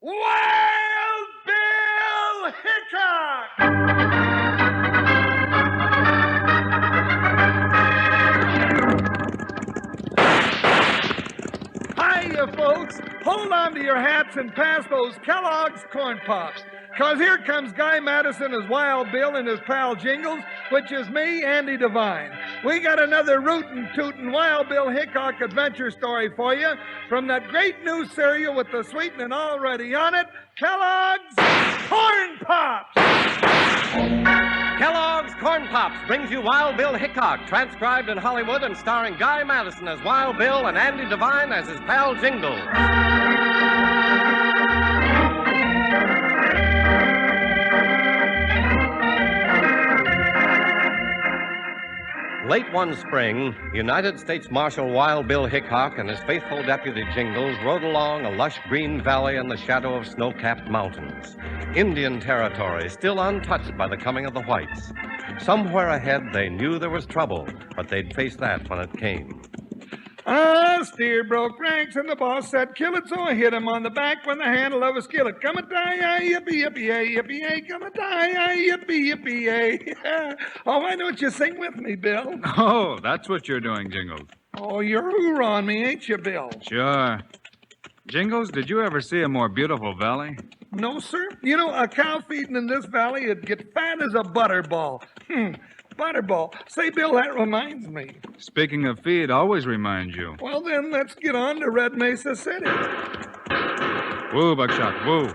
Wild Bill Hickok! Hiya, folks. Hold on to your hats and pass those Kellogg's Corn Pops. Because here comes Guy Madison as Wild Bill and his pal Jingles, which is me, Andy Devine. We got another rootin' tootin' Wild Bill Hickok adventure story for you from that great new cereal with the sweetening already on it, Kellogg's Corn Pops! Kellogg's Corn Pops brings you Wild Bill Hickok, transcribed in Hollywood and starring Guy Madison as Wild Bill and Andy Devine as his pal Jingles. Late one spring, United States Marshal Wild Bill Hickok and his faithful deputy Jingles rode along a lush green valley in the shadow of snow-capped mountains. Indian territory, still untouched by the coming of the whites. Somewhere ahead, they knew there was trouble, but they'd face that when it came. Steer broke ranks, and the boss said, kill it, so I hit him on the back with the handle of a skillet. Come a die, yippee, yippee, yippee, come a die, yippee, yippee. Oh, why don't you sing with me, Bill? Oh, that's what you're doing, Jingles. Oh, you're hoorahing me, ain't you, Bill? Sure. Jingles, did you ever see a more beautiful valley? No, sir. You know, a cow feeding in this valley would get fat as a butterball. Butterball. Say, Bill, that reminds me. Speaking of feed, always reminds you. Well, then, let's get on to Red Mesa City. Woo, Buckshot, woo.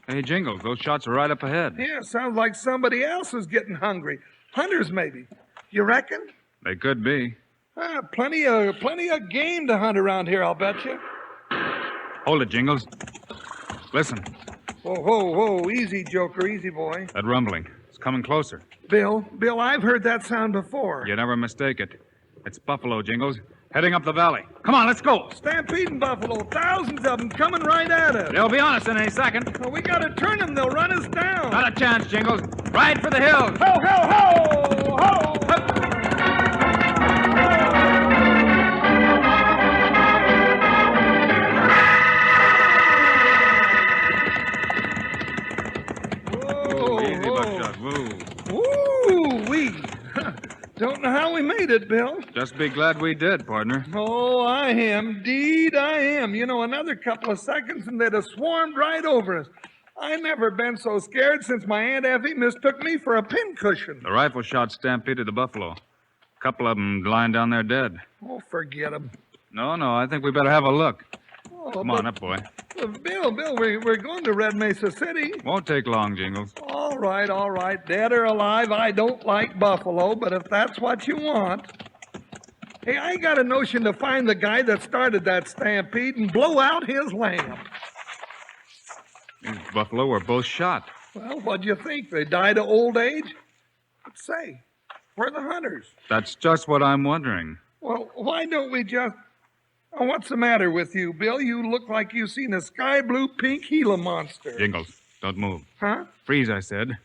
Hey, Jingles, those shots are right up ahead. Yeah, sounds like somebody else is getting hungry. Hunters, maybe. You reckon? They could be. Plenty of game to hunt around here, I'll bet you. Hold it, Jingles. Listen. Whoa. Easy, Joker. Easy, boy. That rumbling. It's coming closer. Bill, I've heard that sound before. You never mistake it. It's buffalo, Jingles, heading up the valley. Come on, let's go. Stampeding buffalo. Thousands of them coming right at us. They'll be on us in any second. Well, we gotta turn them. They'll run us down. Not a chance, Jingles. Ride for the hills. Ho, ho, ho! Ho! Don't know how we made it, Bill. Just be glad we did, partner. Oh, I am. Deed, I am. You know, another couple of seconds and they'd have swarmed right over us. I never been so scared since my Aunt Effie mistook me for a pincushion. The rifle shot stampeded the buffalo. A couple of them lying down there dead. Oh, forget them. No, I think we better have a look. Oh, Come on up, boy. Bill, we're going to Red Mesa City. Won't take long, Jingles. All right. Dead or alive, I don't like buffalo, but if that's what you want. Hey, I got a notion to find the guy that started that stampede and blow out his lamp. These buffalo were both shot. Well, what'd you think? They died of old age? But say, we're the hunters. That's just what I'm wondering. Well, why don't we just... Oh, what's the matter with you, Bill? You look like you've seen a sky blue pink Gila monster. Jingles, don't move. Huh? Freeze, I said,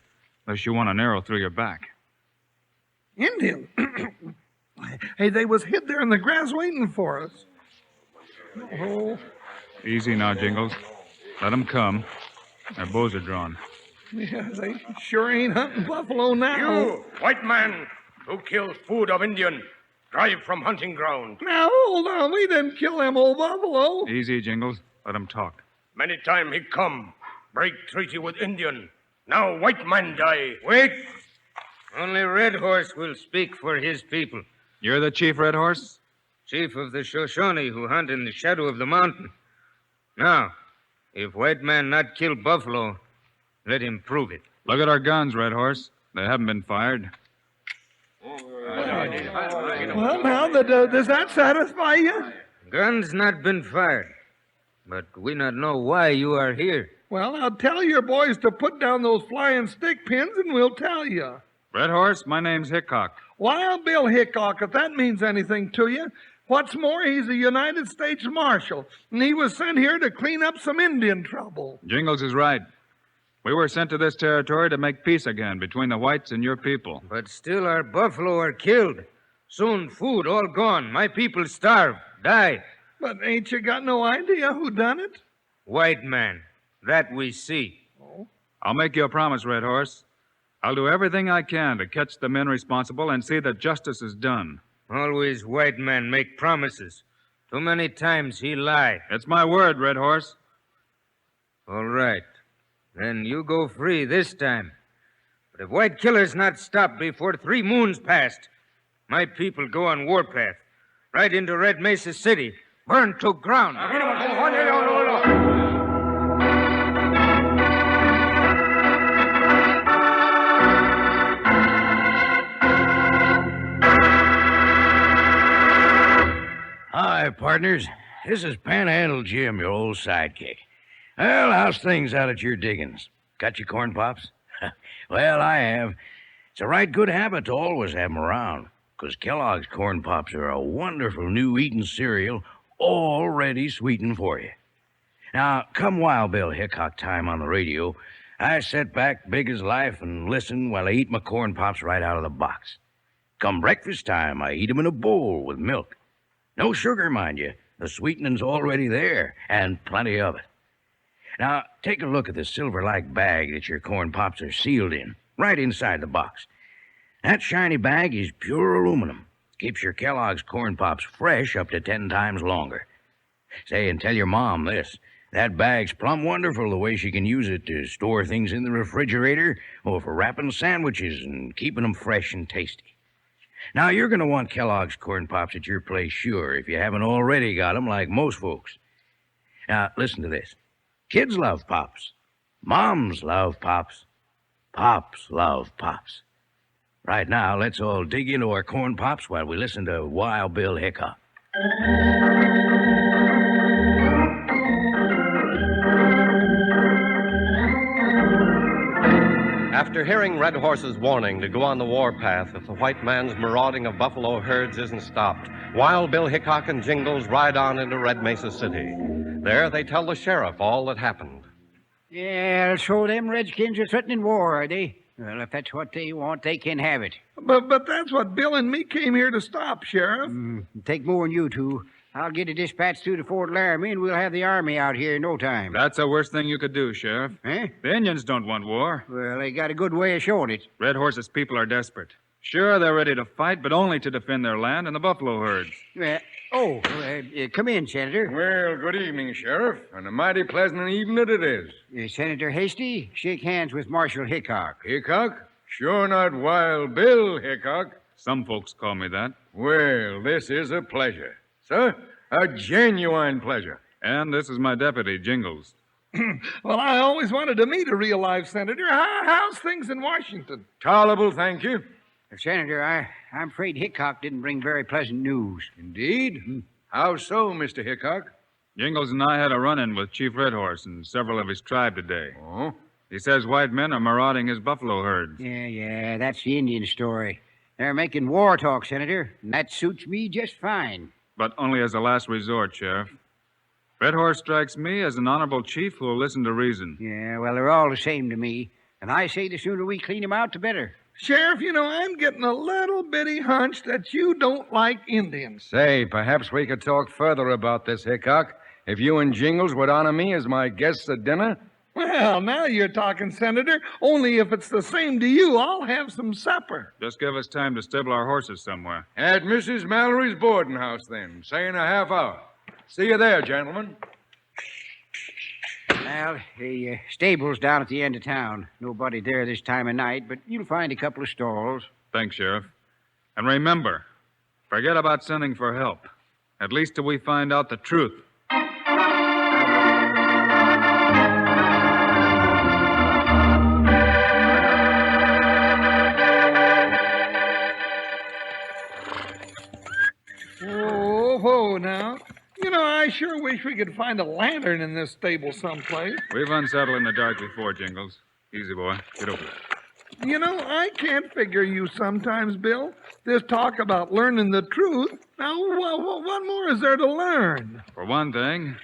unless you want an arrow through your back. Indian? Hey, they was hid there in the grass waiting for us. Oh. Easy now, Jingles. Let them come. Their bows are drawn. Yeah, they sure ain't hunting buffalo now. You, white man, who kills food of Indian, drive from hunting ground. Now, hold on. We didn't kill them old buffalo. Easy, Jingles. Let them talk. Many time he come, break treaty with Indian. Now white man die. Wait. Only Red Horse will speak for his people. You're the chief, Red Horse? Chief of the Shoshone who hunt in the shadow of the mountain. Now, if white man not kill buffalo, let him prove it. Look at our guns, Red Horse. They haven't been fired. Well, now, does that satisfy you? Guns not been fired. But we not know why you are here. Well, I'll tell your boys to put down those flying stick pins and we'll tell you. Red Horse, my name's Hickok. Wild Bill Hickok, if that means anything to you. What's more, he's a United States Marshal, and he was sent here to clean up some Indian trouble. Jingles is right. We were sent to this territory to make peace again between the whites and your people. But still our buffalo are killed. Soon food all gone. My people starve, die. But ain't you got no idea who done it? White man. That we see. I'll make you a promise, Red Horse. I'll do everything I can to catch the men responsible and see that justice is done. Always white man make promises. Too many times he lie. It's my word, Red Horse. All right. Then you go free this time. But if white killers not stopped before 3 moons passed, my people go on Warpath, right into Red Mesa City, burned to ground. Hi, partners. This is Panhandle Jim, your old sidekick. Well, how's things out at your diggings? Got your corn pops? Well, I have. It's a right good habit to always have 'em around, 'cause Kellogg's corn pops are a wonderful new eating cereal already sweetened for you. Now, come Wild Bill Hickok time on the radio, I sit back big as life and listen while I eat my corn pops right out of the box. Come breakfast time, I eat 'em in a bowl with milk. No sugar, mind you. The sweetening's already there, and plenty of it. Now, take a look at the silver-like bag that your corn pops are sealed in, right inside the box. That shiny bag is pure aluminum. Keeps your Kellogg's corn pops fresh up to 10 times longer. Say, and tell your mom this. That bag's plumb wonderful the way she can use it to store things in the refrigerator or for wrapping sandwiches and keeping them fresh and tasty. Now, you're going to want Kellogg's corn pops at your place, sure, if you haven't already got them like most folks. Now, listen to this. Kids love Pops. Moms love Pops. Pops love Pops. Right now, let's all dig into our corn pops while we listen to Wild Bill Hickok. After hearing Red Horse's warning to go on the warpath if the white man's marauding of buffalo herds isn't stopped, Wild Bill Hickok and Jingles ride on into Red Mesa City. There, they tell the sheriff all that happened. Yeah, so them redskins are threatening war, are they? Well, if that's what they want, they can have it. But that's what Bill and me came here to stop, Sheriff. Take more than you two. I'll get a dispatch through to Fort Laramie, and we'll have the army out here in no time. That's the worst thing you could do, Sheriff. Eh? The Indians don't want war. Well, they got a good way of showing it. Red Horse's people are desperate. Sure, they're ready to fight, but only to defend their land and the buffalo herds. Come in, Senator. Well, good evening, Sheriff, and a mighty pleasant evening it is. Senator Hasty, shake hands with Marshal Hickok. Hickok? Sure not Wild Bill Hickok. Some folks call me that. Well, this is a pleasure, sir. A genuine pleasure. And this is my deputy, Jingles. Well, I always wanted to meet a real live senator. How's things in Washington? Tolerable, thank you. Senator, I'm afraid Hickok didn't bring very pleasant news. Indeed? How so, Mr. Hickok? Jingles and I had a run-in with Chief Red Horse and several of his tribe today. Oh? He says white men are marauding his buffalo herds. Yeah, that's the Indian story. They're making war talk, Senator, and that suits me just fine. But only as a last resort, Sheriff. Red Horse strikes me as an honorable chief who will listen to reason. Yeah, well, they're all the same to me. And I say the sooner we clean them out, the better. Sheriff, I'm getting a little bitty hunch that you don't like Indians. Say, perhaps we could talk further about this, Hickok. If you and Jingles would honor me as my guests at dinner. Well, now you're talking, Senator. Only if it's the same to you, I'll have some supper. Just give us time to stable our horses somewhere. At Mrs. Mallory's boarding house, then, say in a half hour. See you there, gentlemen. Well, the stable's down at the end of town. Nobody there this time of night, but you'll find a couple of stalls. Thanks, Sheriff. And remember, forget about sending for help. At least till we find out the truth. Whoa, now. I sure wish we could find a lantern in this stable someplace. We've unsettled in the dark before, Jingles. Easy, boy. Get over it. I can't figure you sometimes, Bill. This talk about learning the truth. Now, what more is there to learn? For one thing,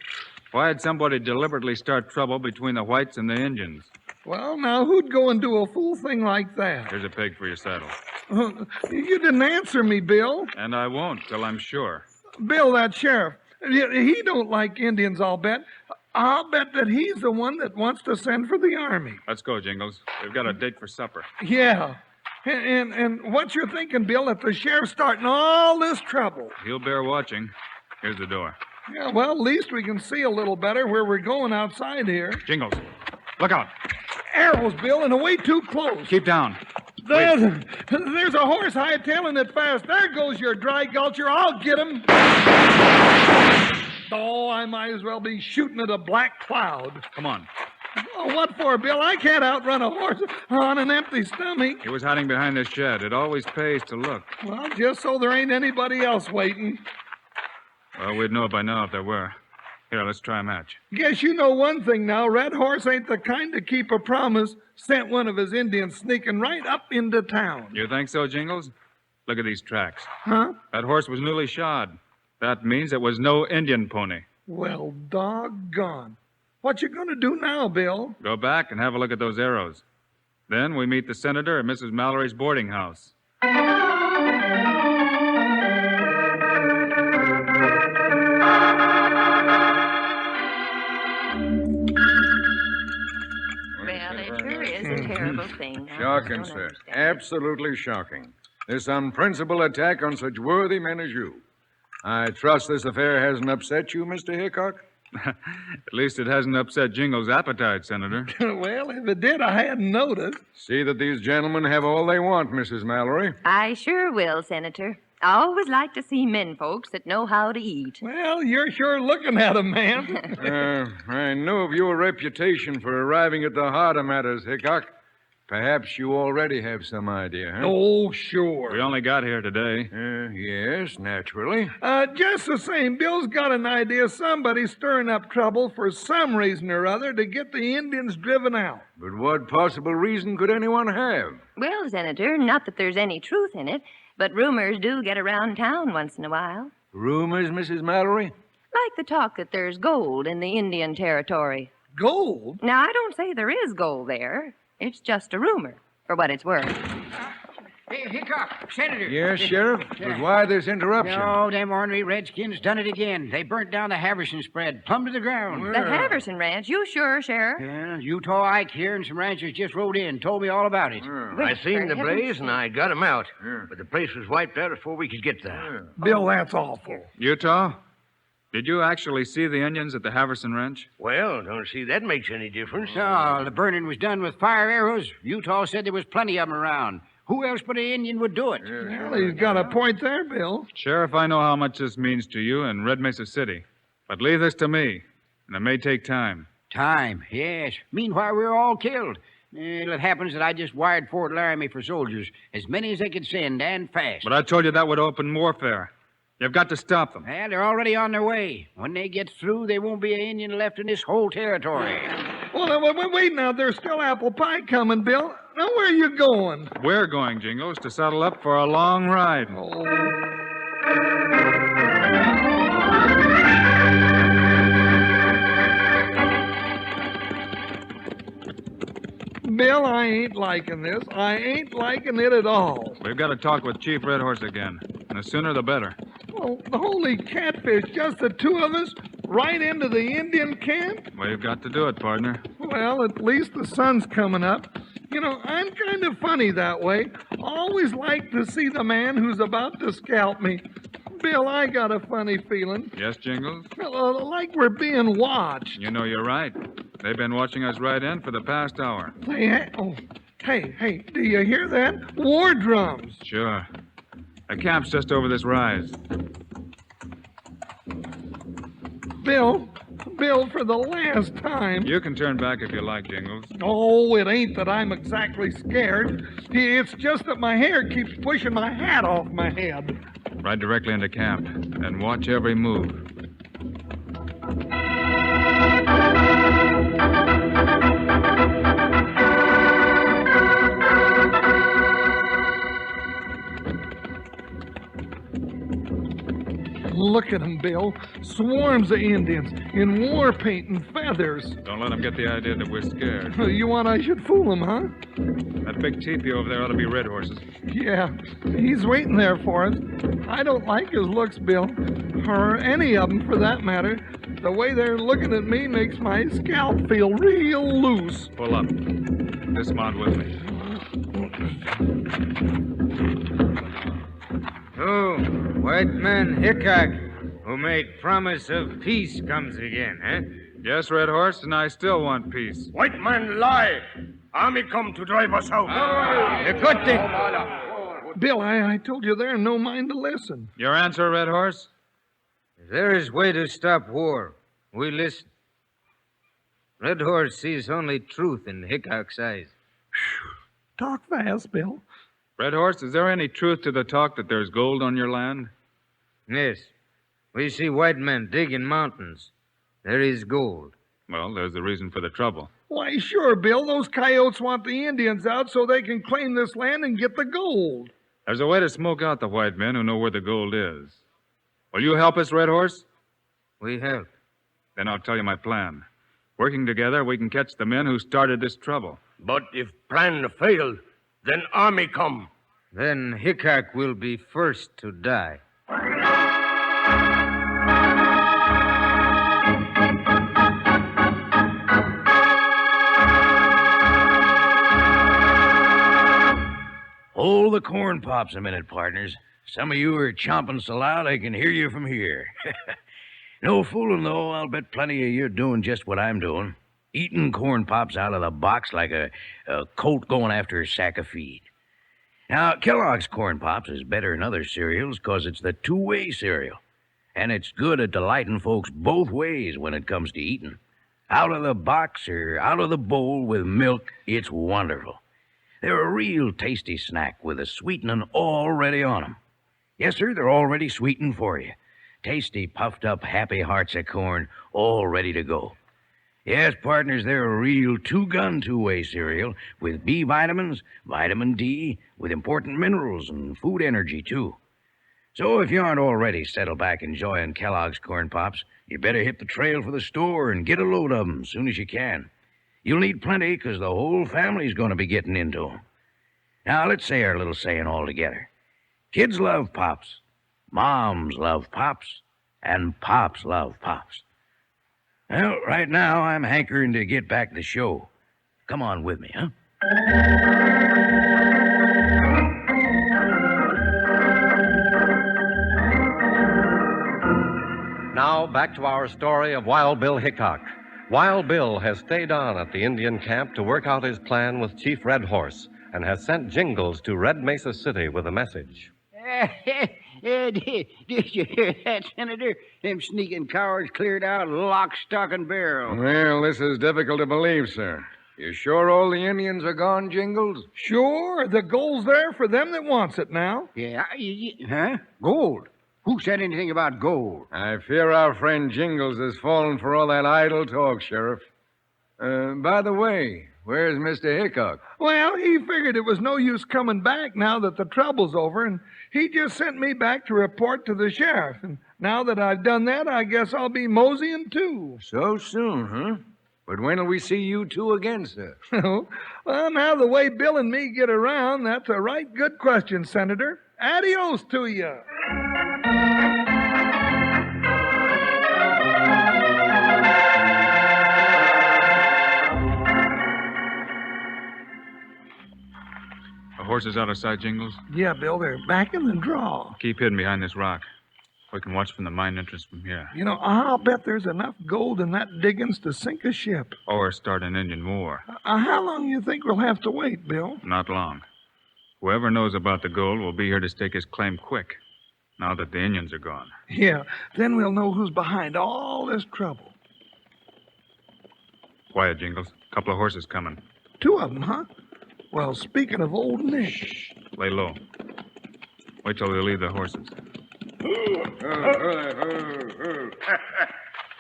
why'd somebody deliberately start trouble between the whites and the Indians? Well, now, who'd go and do a fool thing like that? Here's a peg for your saddle. You didn't answer me, Bill. And I won't till I'm sure. Bill, that sheriff, he don't like Indians, I'll bet. I'll bet that he's the one that wants to send for the army. Let's go, Jingles. We've got a date for supper. Yeah. And what you're thinking, Bill, that the sheriff's starting all this trouble? He'll bear watching. Here's the door. Yeah, well, at least we can see a little better where we're going outside here. Jingles, look out. Arrows, Bill, and away too close. Keep down. There's a horse hightailing it fast. There goes your dry gulcher. I'll get him. Oh, I might as well be shooting at a black cloud. Come on. Oh, what for, Bill? I can't outrun a horse on an empty stomach. He was hiding behind this shed. It always pays to look. Well, just so there ain't anybody else waiting. Well, we'd know by now if there were. Here, let's try a match. Guess you know one thing now. Red Horse ain't the kind to keep a promise. Sent one of his Indians sneaking right up into town. You think so, Jingles? Look at these tracks. Huh? That horse was newly shod. That means it was no Indian pony. Well, doggone. What you gonna do now, Bill? Go back and have a look at those arrows. Then we meet the senator at Mrs. Mallory's boarding house. Well, it sure is a terrible thing. I Shocking, don't sir. understand. Absolutely shocking. This unprincipled attack on such worthy men as you. I trust this affair hasn't upset you, Mr. Hickok? At least it hasn't upset Jingles' appetite, Senator. Well, if it did, I hadn't noticed. See that these gentlemen have all they want, Mrs. Mallory. I sure will, Senator. I always like to see men folks that know how to eat. Well, you're sure looking at him, ma'am. I know of your reputation for arriving at the heart of matters, Hickok. Perhaps you already have some idea, huh? Oh, sure. We only got here today. Yes, naturally. Just the same, Bill's got an idea somebody's stirring up trouble for some reason or other to get the Indians driven out. But what possible reason could anyone have? Well, Senator, not that there's any truth in it, but rumors do get around town once in a while. Rumors, Mrs. Mallory? Like the talk that there's gold in the Indian territory. Gold? Now, I don't say there is gold there. It's just a rumor, for what it's worth. Hey, Hickok, Senator. Yes, Sheriff? But why this interruption? No, them ornery redskins done it again. They burnt down the Haverson spread, plumb to the ground. The Haverson Ranch, you sure, Sheriff? Yeah, Utah Ike here and some ranchers just rode in, told me all about it. I seen the blaze and I got him out. But the place was wiped out before we could get there. Bill, that's awful. Utah, did you actually see the Indians at the Haverson Ranch? Well, don't see that makes any difference. Oh, the burning was done with fire arrows. Utah said there was plenty of them around. Who else but an Indian would do it? Well, he's got a point there, Bill. Sheriff, I know how much this means to you in Red Mesa City. But leave this to me, and it may take time. Time, yes. Meanwhile, we're all killed. It happens that I just wired Fort Laramie for soldiers, as many as they could send, and fast. But I told you that would open warfare. You've got to stop them. Well, they're already on their way. When they get through, there won't be an Indian left in this whole territory. Well, wait now. There's still apple pie coming, Bill. Now, where are you going? We're going, Jingles, to saddle up for a long ride. Bill, I ain't liking this. I ain't liking it at all. We've got to talk with Chief Red Horse again. And the sooner the better. Well, holy catfish, just the two of us right into the Indian camp? We've got to do it, partner. Well, at least the sun's coming up. You know, I'm kind of funny that way. Always like to see the man who's about to scalp me. Bill, I got a funny feeling. Yes, Jingles? Like we're being watched. You know you're right. They've been watching us right in for the past hour. Hey, do you hear that? War drums. Sure. The camp's just over this rise. Bill, for the last time. You can turn back if you like, Jingles. Oh, it ain't that I'm exactly scared. It's just that my hair keeps pushing my hat off my head. Ride directly into camp and watch every move. look at them, Bill. Swarms of Indians in war paint and feathers. Don't let them get the idea that we're scared. You want I should fool them, huh? That big teepee over there ought to be Red Horse's. Yeah, he's waiting there for us. I don't like his looks, Bill. Or any of them, for that matter. The way they're looking at me makes my scalp feel real loose. Pull up. Dismount with me. Oh, white man Hickok, who made promise of peace, comes again, huh? Yes, Red Horse, and I still want peace. White man lie. Army come to drive us out. A good thing. Bill, I told you there, no mind to listen. Your answer, Red Horse? If there is way to stop war, we listen. Red Horse sees only truth in Hickok's eyes. Talk fast, Bill. Red Horse, is there any truth to the talk that there's gold on your land? Yes. We see white men dig in mountains. There is gold. Well, there's the reason for the trouble. Why, sure, Bill. Those coyotes want the Indians out so they can claim this land and get the gold. There's a way to smoke out the white men who know where the gold is. Will you help us, Red Horse? We help. Then I'll tell you my plan. Working together, we can catch the men who started this trouble. But if plan fail, then army come. Then Hickok will be first to die. Hold the corn pops a minute, partners. Some of you are chomping so loud I can hear you from here. No fooling, though. I'll bet plenty of you are doing just what I'm doing. Eating corn pops out of the box like a colt going after a sack of feed. Now, Kellogg's Corn Pops is better than other cereals because it's the two-way cereal. And it's good at delighting folks both ways when it comes to eating. Out of the box or out of the bowl with milk, it's wonderful. They're a real tasty snack with the sweetening already on them. Yes, sir, they're already sweetened for you. Tasty, puffed-up, happy hearts of corn, all ready to go. Yes, partners, they're a real two-gun, two-way cereal with B vitamins, vitamin D, with important minerals and food energy, too. So if you aren't already settled back enjoying Kellogg's Corn Pops, you better hit the trail for the store and get a load of them as soon as you can. You'll need plenty because the whole family's going to be getting into them. Now, let's say our little saying all together. Kids love Pops, moms love Pops, and Pops love Pops. Well, right now, I'm hankering to get back to the show. Come on with me, huh? Now, back to our story of Wild Bill Hickok. Wild Bill has stayed on at the Indian camp to work out his plan with Chief Red Horse and has sent Jingles to Red Mesa City with a message. Did you hear that, Senator? Them sneaking cowards cleared out lock, stock, and barrel. Well, this is difficult to believe, sir. You sure all the Indians are gone, Jingles? Sure, the gold's there for them that wants it now. Yeah, huh? Gold? Who said anything about gold? I fear our friend Jingles has fallen for all that idle talk, Sheriff. By the way, where's Mr. Hickok? Well, he figured it was no use coming back now that the trouble's over, and he just sent me back to report to the sheriff. And now that I've done that, I guess I'll be moseying too. So soon, huh? But when'll we see you two again, sir? Well, now the way Bill and me get around, that's a right good question, Senator. Adios to you. The horses out of sight, Jingles? Yeah, Bill, they're back in the draw. Keep hidden behind this rock. We can watch from the mine entrance from here. You know, I'll bet there's enough gold in that diggings to sink a ship. Or start an Indian war. How long do you think we'll have to wait, Bill? Not long. Whoever knows about the gold will be here to stake his claim quick, now that the Indians are gone. Yeah, then we'll know who's behind all this trouble. Quiet, Jingles. Couple of horses coming. Two of them, huh? Well, speaking of old Nick... Shh. Lay low. Wait till we leave the horses.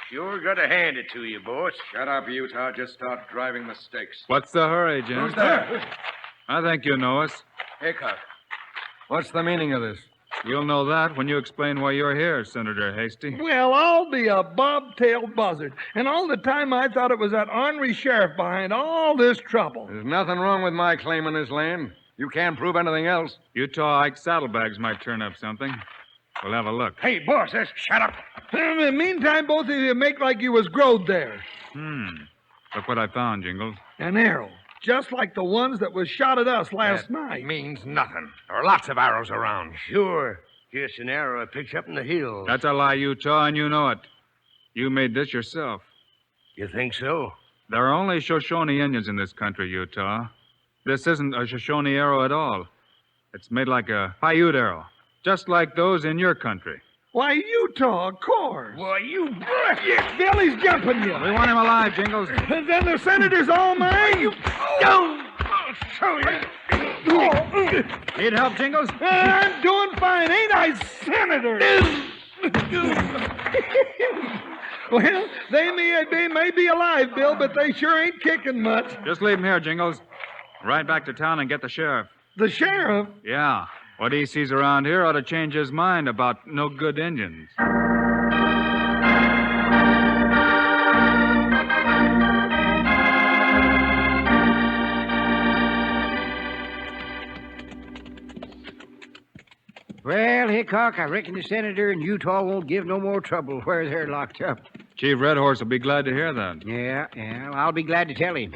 Sure got to hand it to you, boss. Shut up, Utah. Just start driving the stakes. What's the hurry, Jim? Who's there? I think you know us. Hickok. What's the meaning of this? You'll know that when you explain why you're here, Senator Hasty. Well, I'll be a bob-tailed buzzard. And all the time I thought it was that ornery sheriff behind all this trouble. There's nothing wrong with my claim on this land. You can't prove anything else. Utah Ike saddlebags might turn up something. We'll have a look. Hey, boss, shut up. In the meantime, both of you make like you was growed there. Look what I found, Jingles. An arrow, just like the ones that was shot at us last night. Means nothing. There are lots of arrows around. Sure. Just an arrow I picked up in the hills. That's a lie, Utah, and you know it. You made this yourself. You think so? There are only Shoshone Indians in this country, Utah. This isn't a Shoshone arrow at all. It's made like a Paiute arrow, just like those in your country. Why, Utah, of course. Why, you... Billy's jumping you. We want him alive, Jingles. Then the senator's all mine. I'll show you. Need help, Jingles? I'm doing fine, ain't I, Senator? Well, they may be alive, Bill, but they sure ain't kicking much. Just leave him here, Jingles. Ride back to town and get the sheriff. The sheriff? Yeah. What he sees around here ought to change his mind about no good Indians. Well, Hickok, I reckon the senator and Utah won't give no more trouble where they're locked up. Chief Red Horse will be glad to hear that. Yeah, I'll be glad to tell him.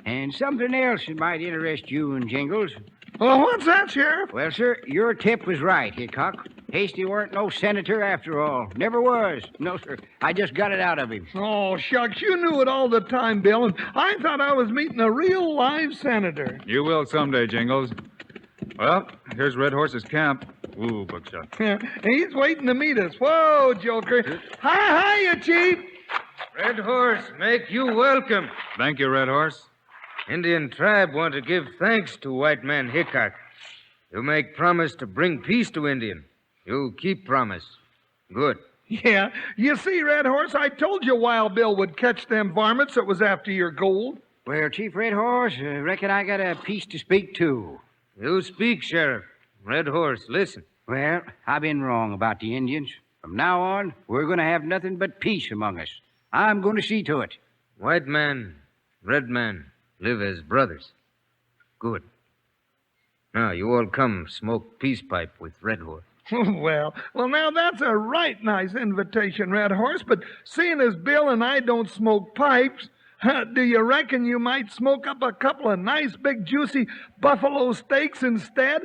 And something else that might interest you and Jingles. Well, what's that, Sheriff? Well, sir, your tip was right, Hickok. Hasty weren't no senator after all. Never was. No, sir. I just got it out of him. Oh, shucks, you knew it all the time, Bill, and I thought I was meeting a real live senator. You will someday, Jingles. Well, here's Red Horse's camp. Ooh, buckshot. He's waiting to meet us. Whoa, Joker. Hiya, Chief. Red Horse, make you welcome. Thank you, Red Horse. Indian tribe want to give thanks to white man Hickok. You make promise to bring peace to Indian. You keep promise. Good. Yeah, you see, Red Horse, I told you Wild Bill would catch them varmints that was after your gold. Well, Chief Red Horse, I reckon I got a piece to speak to. You speak, Sheriff. Red Horse, listen. Well, I've been wrong about the Indians. From now on, we're going to have nothing but peace among us. I'm going to see to it. White man, red man, live as brothers. Good. Now, you all come smoke peace pipe with Red Horse. Well, now that's a right nice invitation, Red Horse, but seeing as Bill and I don't smoke pipes, do you reckon you might smoke up a couple of nice big juicy buffalo steaks instead?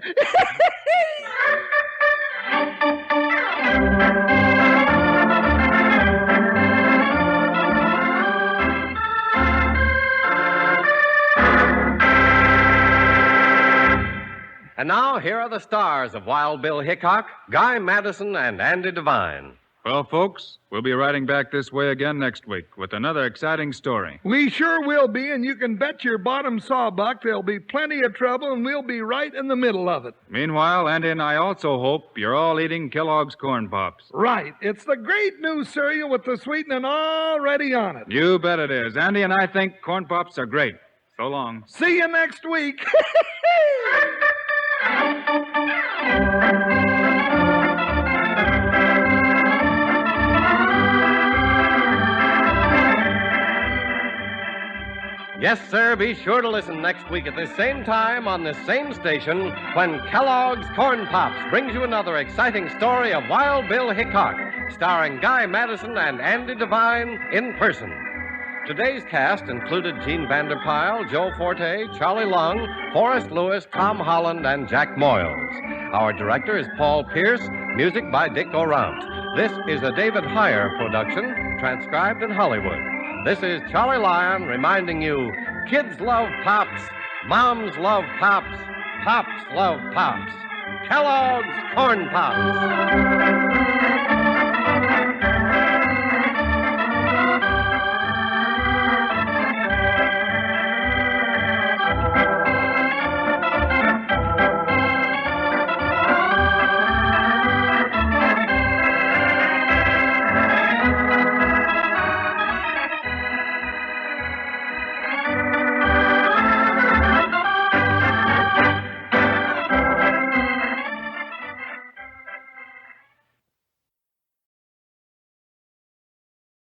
And now, here are the stars of Wild Bill Hickok, Guy Madison, and Andy Devine. Well, folks, we'll be riding back this way again next week with another exciting story. We sure will be, and you can bet your bottom sawbuck there'll be plenty of trouble, and we'll be right in the middle of it. Meanwhile, Andy and I also hope you're all eating Kellogg's Corn Pops. Right. It's the great new cereal with the sweetening already on it. You bet it is. Andy and I think Corn Pops are great. So long. See you next week. Yes, sir, be sure to listen next week at this same time on this same station when Kellogg's Corn Pops brings you another exciting story of Wild Bill Hickok, starring Guy Madison and Andy Devine in person. Today's cast included Gene Vanderpyle, Joe Forte, Charlie Lung, Forrest Lewis, Tom Holland, and Jack Moyles. Our director is Paul Pierce, music by Dick Orant. This is a David Heyer production, transcribed in Hollywood. This is Charlie Lyon reminding you, kids love Pops, moms love Pops, Pops love Pops. Kellogg's Corn Pops.